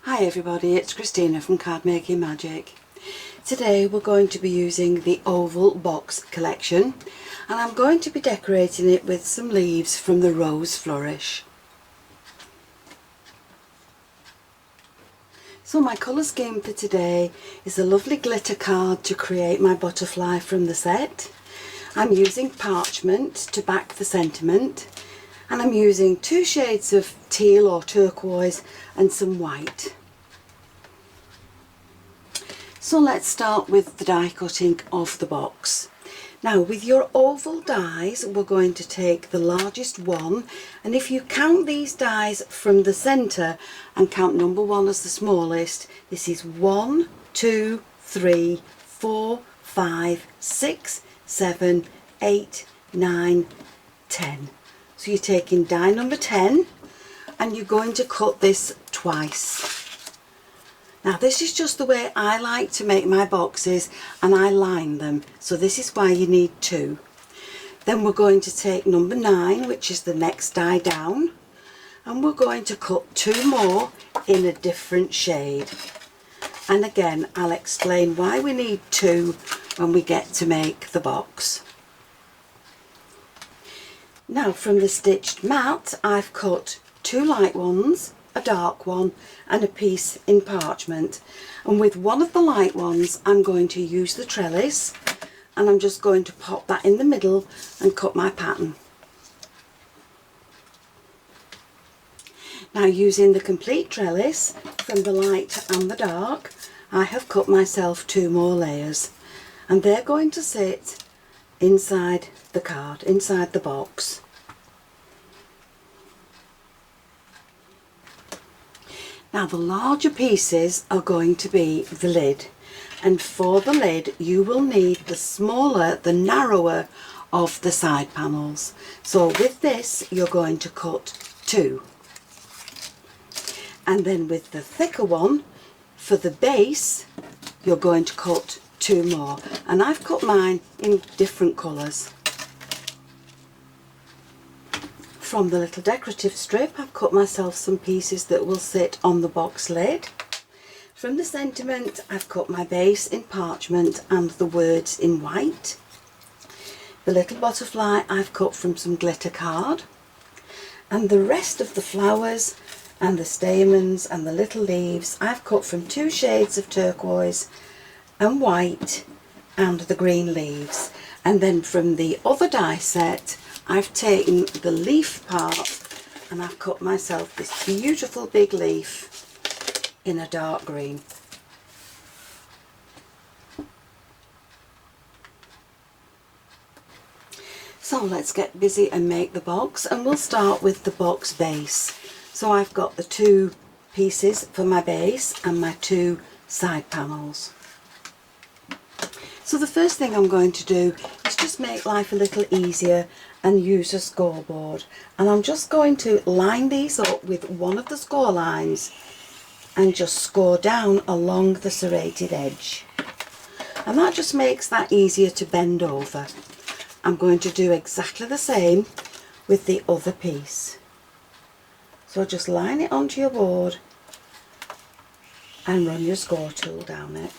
Hi everybody, it's Christina from Card Making Magic. Today we're going to be using the oval box collection and I'm going to be decorating it with some leaves from the rose flourish. So my colour scheme for today is a lovely glitter card to create my butterfly from the set. I'm using parchment to back the sentiment and I'm using 2 shades of teal or turquoise and some white. So let's start with the die cutting of the box. Now with your oval dies we're going to take the largest one, and if you count these dies from the centre and count number 1 as the smallest, this is 1, 2, 3, 4, 5, 6, 7, 8, 9, 10. So you're taking die number 10 and you're going to cut this twice. Now this is just the way I like to make my boxes and I line them, so this is why you need 2. Then we're going to take number 9, which is the next die down, and we're going to cut 2 more in a different shade. And again I'll explain why we need 2 when we get to make the box. Now from the stitched mat I've cut 2 light ones, a dark one and a piece in parchment, and with one of the light ones I'm going to use the trellis and I'm just going to pop that in the middle and cut my pattern. Now using the complete trellis from the light and the dark, I have cut myself 2 more layers and they're going to sit inside the card, inside the box. Now the larger pieces are going to be the lid, and for the lid you will need the smaller, the narrower of the side panels. So with this you're going to cut 2. And then with the thicker one, for the base, you're going to cut 2 more. And I've cut mine in different colours. From the little decorative strip I've cut myself some pieces that will sit on the box lid. From the sentiment I've cut my base in parchment and the words in white. The little butterfly I've cut from some glitter card, and the rest of the flowers and the stamens and the little leaves I've cut from 2 shades of turquoise and white and the green leaves. And then from the other die set I've taken the leaf part and I've cut myself this beautiful big leaf in a dark green. So let's get busy and make the box, and we'll start with the box base. So I've got the 2 pieces for my base and my 2 side panels. So the first thing I'm going to do is just make life a little easier and use a scoreboard, and I'm just going to line these up with one of the score lines and just score down along the serrated edge, and that just makes that easier to bend over. I'm going to do exactly the same with the other piece, so just line it onto your board and run your score tool down it.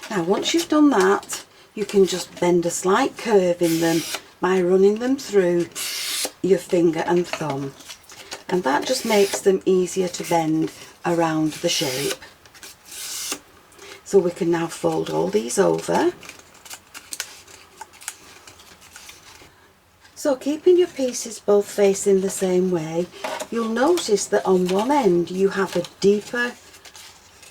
Now once you've done that, you can just bend a slight curve in them by running them through your finger and thumb, and that just makes them easier to bend around the shape. So we can now fold all these over. So keeping your pieces both facing the same way, you'll notice that on one end you have a deeper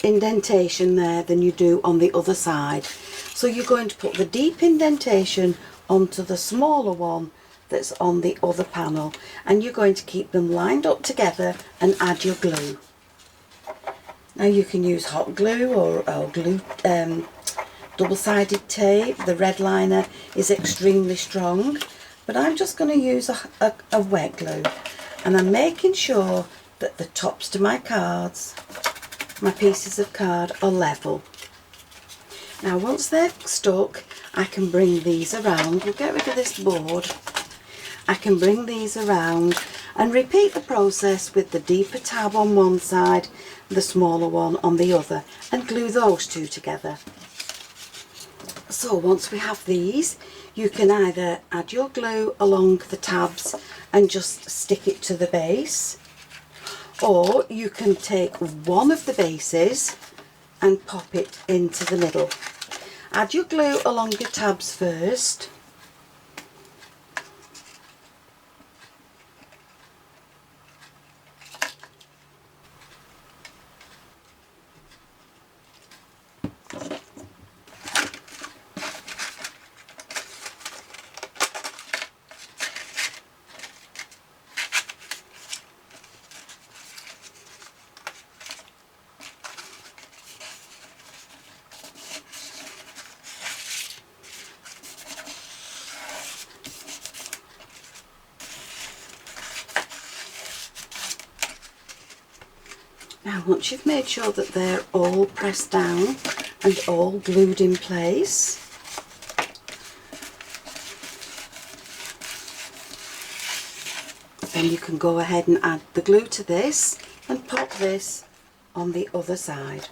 indentation there than you do on the other side. So you're going to put the deep indentation onto the smaller one that's on the other panel, and you're going to keep them lined up together and add your glue. Now you can use hot glue or glue double-sided tape. The red liner is extremely strong, but I'm just going to use a wet glue, and I'm making sure that the tops to my cards, my pieces of card, are level. Now once they're stuck, I can bring these around. We'll get rid of this board. I can bring these around And repeat the process with the deeper tab on one side, the smaller one on the other, and glue those two together. So once we have these, you can either add your glue along the tabs and just stick it to the base, or you can take one of the bases and pop it into the middle. Add your glue along your tabs first. Now once you've made sure that they're all pressed down and all glued in place, then you can go ahead and add the glue to this and pop this on the other side.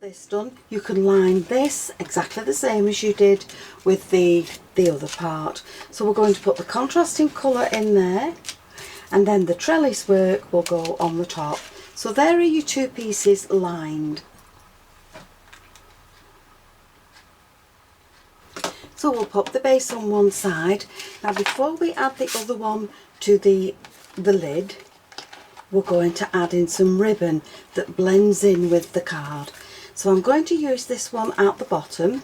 This done, you can line this exactly the same as you did with the other part. So we're going to put the contrasting colour in there, and then the trellis work will go on the top. So there are your two pieces lined. So we'll pop the base on one side. Now before we add the other one to the lid, we're going to add in some ribbon that blends in with the card. So I'm going to use this one at the bottom.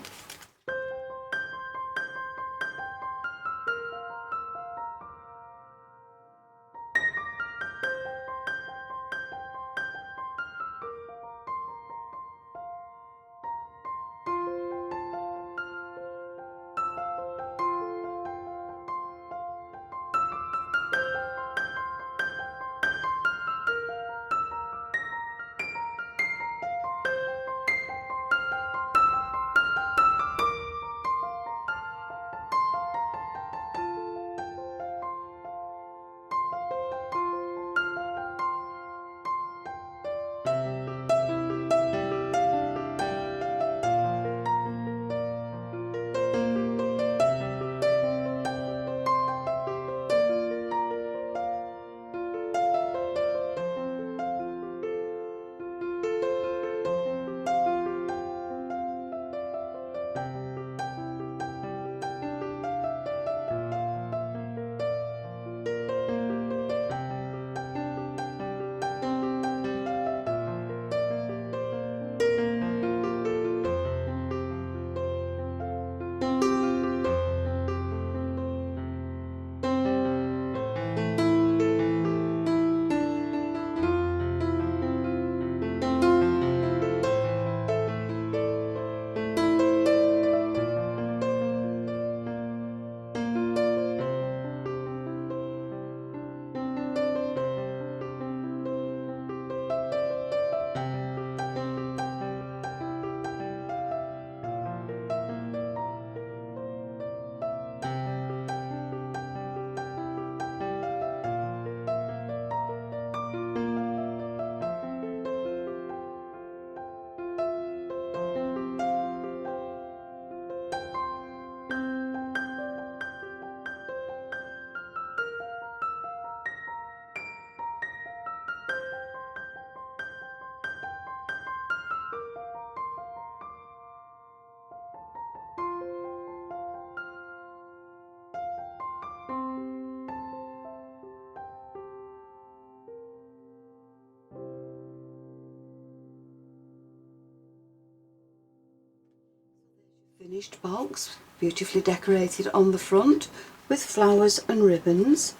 Finished box, beautifully decorated on the front with flowers and ribbons.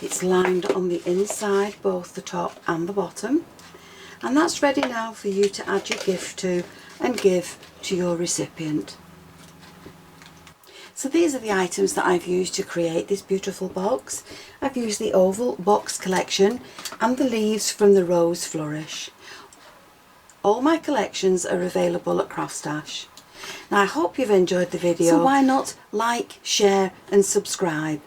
It's lined on the inside, both the top and the bottom. And that's ready now for you to add your gift to and give to your recipient. So these are the items that I've used to create this beautiful box. I've used the oval box collection and the leaves from the rose flourish. All my collections are available at Craftstash. Now I hope you've enjoyed the video, so why not like, share and subscribe.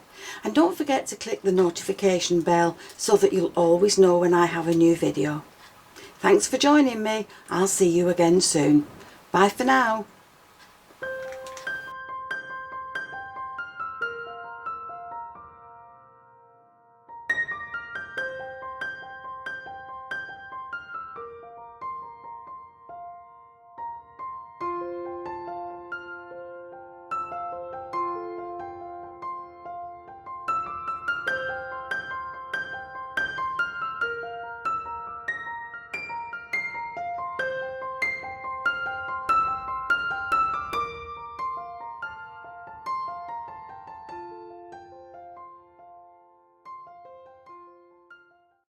And don't forget to click the notification bell so that you'll always know when I have a new video. Thanks for joining me. I'll see you again soon. Bye for now.